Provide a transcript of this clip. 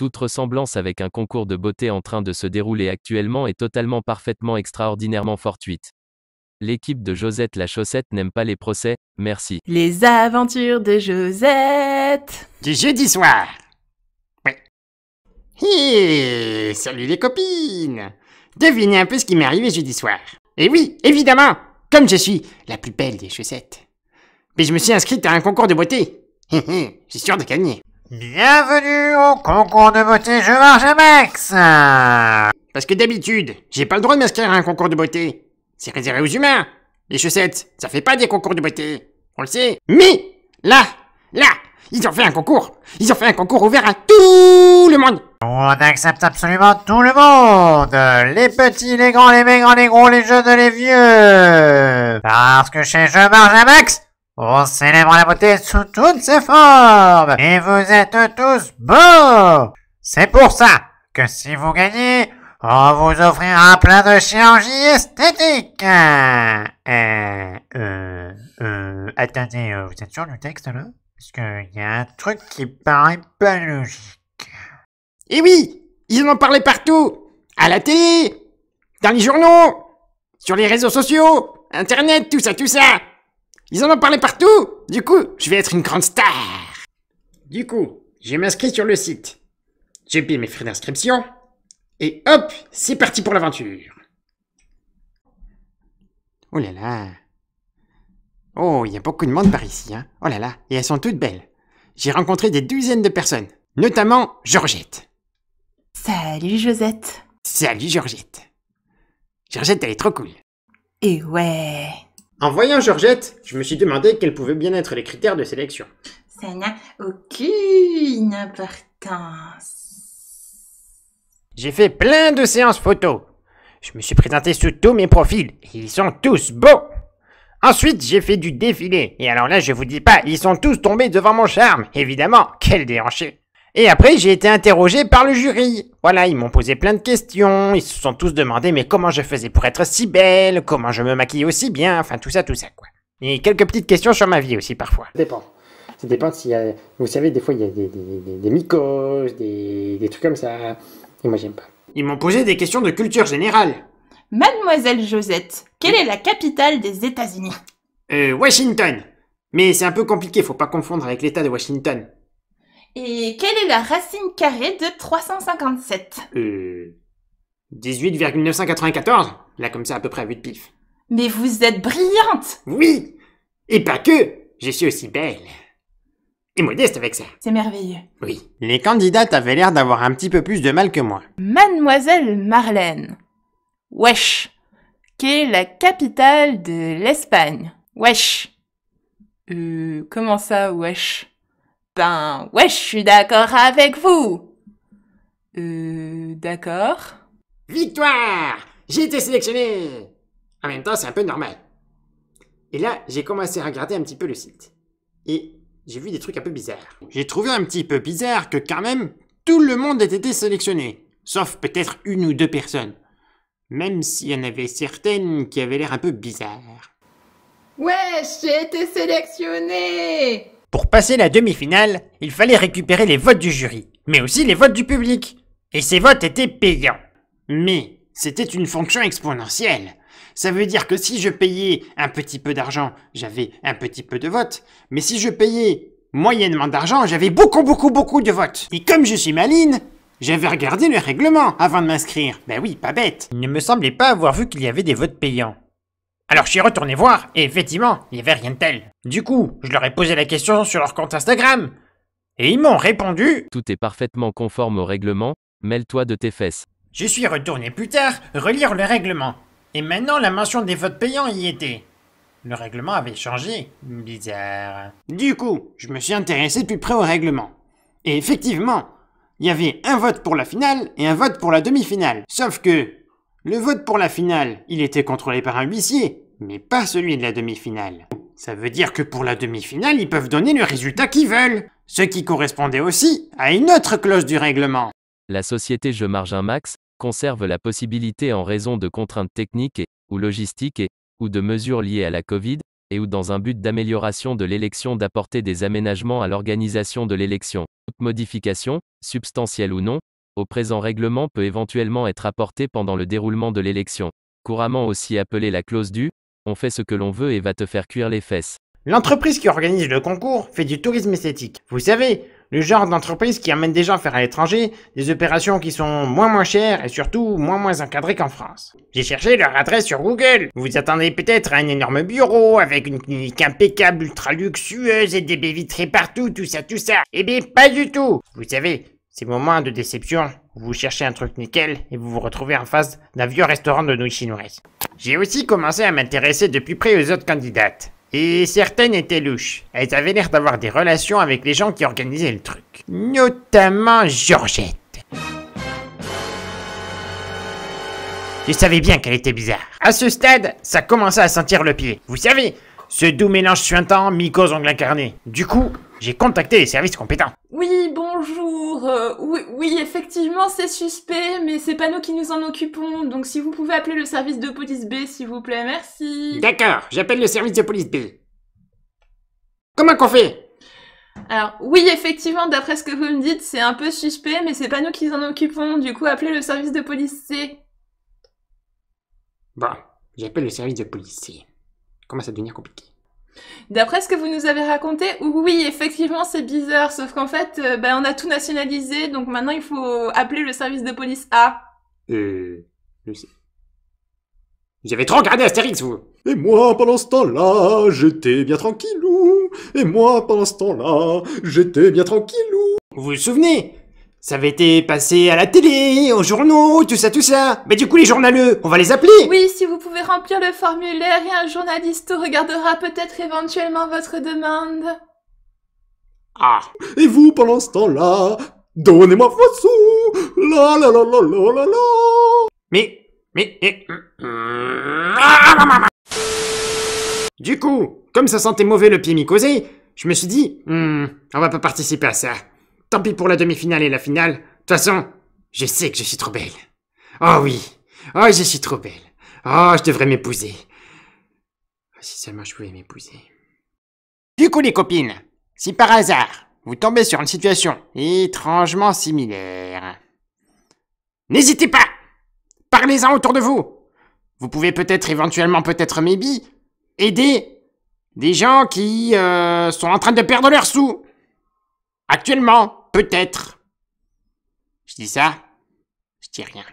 Toute ressemblance avec un concours de beauté en train de se dérouler actuellement est totalement parfaitement extraordinairement fortuite. L'équipe de Josette la Chaussette n'aime pas les procès, merci. Les aventures de Josette. Du jeudi soir. Ouais. Hé, salut les copines. Devinez un peu ce qui m'est arrivé jeudi soir. Et oui, évidemment, comme je suis la plus belle des chaussettes. Mais je me suis inscrite à un concours de beauté. J'ai sûr de gagner. Bienvenue au concours de beauté Je marche à Max. Parce que d'habitude, j'ai pas le droit de m'inscrire à un concours de beauté. C'est réservé aux humains. Les chaussettes, ça fait pas des concours de beauté. On le sait. Mais, là, ils ont fait un concours. Ils ont fait un concours ouvert à tout le monde. On accepte absolument tout le monde. Les petits, les grands, les maigres, les gros, les jeunes, les vieux. Parce que chez Je marche à Max, on célèbre la beauté sous toutes ses formes. Et vous êtes tous beaux. C'est pour ça que si vous gagnez, on vous offrira plein de chirurgie esthétique. Attendez, vous êtes sûr du texte là? Parce qu'il y a un truc qui paraît pas logique. Et oui, ils en ont parlé partout. À la télé, dans les journaux, sur les réseaux sociaux, internet, tout ça. Ils en ont parlé partout. Du coup, je vais être une grande star. Du coup, je m'inscris sur le site. J'ai payé mes frais d'inscription. Et hop, c'est parti pour l'aventure. Oh là là. Oh, il y a beaucoup de monde par ici, hein. Oh là là, et elles sont toutes belles. J'ai rencontré des douzaines de personnes, notamment Georgette. Salut Josette. Salut Georgette. Georgette, elle est trop cool. Et ouais. En voyant Georgette, je me suis demandé quels pouvaient bien être les critères de sélection. Ça n'a aucune importance. J'ai fait plein de séances photos. Je me suis présenté sous tous mes profils. Et ils sont tous beaux. Ensuite, j'ai fait du défilé. Et alors là, je vous dis pas, ils sont tous tombés devant mon charme. Évidemment, quel déhanché. Et après, j'ai été interrogé par le jury. Voilà, ils m'ont posé plein de questions. Ils se sont tous demandé mais comment je faisais pour être si belle, comment je me maquillais aussi bien, enfin tout ça quoi. Et quelques petites questions sur ma vie aussi parfois. Ça dépend s'il y a... Vous savez, des fois, il y a des mycoses, des trucs comme ça. Et moi, j'aime pas. Ils m'ont posé des questions de culture générale. Mademoiselle Josette, quelle est la capitale des États-Unis? Washington. Mais c'est un peu compliqué, faut pas confondre avec l'état de Washington. Et quelle est la racine carrée de 357? 18,994. Là, comme ça, à peu près à vue de pif. Mais vous êtes brillante! Oui. Et pas que. Je suis aussi belle. Et modeste avec ça. C'est merveilleux. Oui. Les candidates avaient l'air d'avoir un petit peu plus de mal que moi. Mademoiselle Marlène. Wesh. Quelle est la capitale de l'Espagne? Wesh. Comment ça, wesh? Ben, wesh, je suis d'accord avec vous. D'accord. Victoire! J'ai été sélectionné! En même temps, c'est un peu normal. Et là, j'ai commencé à regarder un petit peu le site. Et j'ai vu des trucs un peu bizarres. J'ai trouvé un petit peu bizarre que quand même, tout le monde ait été sélectionné. Sauf peut-être une ou deux personnes. Même s'il y en avait certaines qui avaient l'air un peu bizarres. Ouais, j'ai été sélectionnée! Pour passer la demi-finale, il fallait récupérer les votes du jury, mais aussi les votes du public. Et ces votes étaient payants. Mais c'était une fonction exponentielle. Ça veut dire que si je payais un petit peu d'argent, j'avais un petit peu de votes. Mais si je payais moyennement d'argent, j'avais beaucoup de votes. Et comme je suis maline, j'avais regardé le règlement avant de m'inscrire. Ben oui, pas bête. Il ne me semblait pas avoir vu qu'il y avait des votes payants. Alors je suis retourné voir, et effectivement, il n'y avait rien de tel. Du coup, je leur ai posé la question sur leur compte Instagram. Et ils m'ont répondu... Tout est parfaitement conforme au règlement, mêle-toi de tes fesses. Je suis retourné plus tard relire le règlement. Et maintenant, la mention des votes payants y était. Le règlement avait changé. Bizarre. Du coup, je me suis intéressé de plus près au règlement. Et effectivement, il y avait un vote pour la finale et un vote pour la demi-finale. Sauf que le vote pour la finale, il était contrôlé par un huissier, mais pas celui de la demi-finale. Ça veut dire que pour la demi-finale, ils peuvent donner le résultat qu'ils veulent. Ce qui correspondait aussi à une autre clause du règlement. La société Je marge un max conserve la possibilité en raison de contraintes techniques ou logistiques ou de mesures liées à la Covid et ou dans un but d'amélioration de l'élection d'apporter des aménagements à l'organisation de l'élection. Toute modification, substantielle ou non, au présent règlement peut éventuellement être apportée pendant le déroulement de l'élection. Couramment aussi appelée la clause du « on fait ce que l'on veut et va te faire cuire les fesses ». L'entreprise qui organise le concours fait du tourisme esthétique. Vous savez, le genre d'entreprise qui amène des gens faire à l'étranger, des opérations qui sont moins chères et surtout moins encadrées qu'en France. J'ai cherché leur adresse sur Google. Vous vous attendez peut-être à un énorme bureau avec une clinique impeccable, ultra luxueuse et des baies vitrées partout, tout ça. Eh bien, pas du tout. Vous savez, ces moments de déception où vous cherchez un truc nickel et vous vous retrouvez en face d'un vieux restaurant de nouilles chinoises. J'ai aussi commencé à m'intéresser de plus près aux autres candidates. Et certaines étaient louches. Elles avaient l'air d'avoir des relations avec les gens qui organisaient le truc. Notamment Georgette. Je savais bien qu'elle était bizarre. À ce stade, ça commençait à sentir le pied. Vous savez, ce doux mélange suintant, mycose ongle incarné. Du coup, j'ai contacté les services compétents. Oui, bonjour. Oui, effectivement, c'est suspect, mais c'est pas nous qui nous en occupons. Donc si vous pouvez appeler le service de police B, s'il vous plaît, merci. D'accord, j'appelle le service de police B. Comment qu'on fait? Alors, oui, effectivement, d'après ce que vous me dites, c'est un peu suspect, mais c'est pas nous qui nous en occupons. Du coup, appelez le service de police C. Bon, j'appelle le service de police C. Commence à devenir compliqué. D'après ce que vous nous avez raconté, oui, effectivement, c'est bizarre, sauf qu'en fait, on a tout nationalisé, donc maintenant il faut appeler le service de police A. Je sais. Vous avez trop regardé Astérix, vous. Et moi, pendant ce temps-là, j'étais bien tranquillou. Et moi, pendant ce temps-là, j'étais bien tranquillou. Vous vous souvenez? Ça avait été passé à la télé, aux journaux, tout ça. Mais du coup, les journaleux, on va les appeler. Oui, si vous pouvez remplir le formulaire et un journaliste regardera peut-être éventuellement votre demande. Ah. Et vous, pendant ce temps-là, donnez-moi vos sous. La la la la la la la. Du coup, comme ça sentait mauvais le pied mycosé, je me suis dit, on va pas participer à ça. Tant pis pour la demi-finale et la finale. De toute façon, je sais que je suis trop belle. Oh oui. Oh, je suis trop belle. Oh, je devrais m'épouser. Si seulement je pouvais m'épouser. Du coup, les copines, si par hasard, vous tombez sur une situation étrangement similaire, n'hésitez pas. Parlez-en autour de vous. Vous pouvez peut-être, éventuellement, maybe, aider des gens qui sont en train de perdre leurs sous. Actuellement, peut-être. Je dis ça, je dis rien.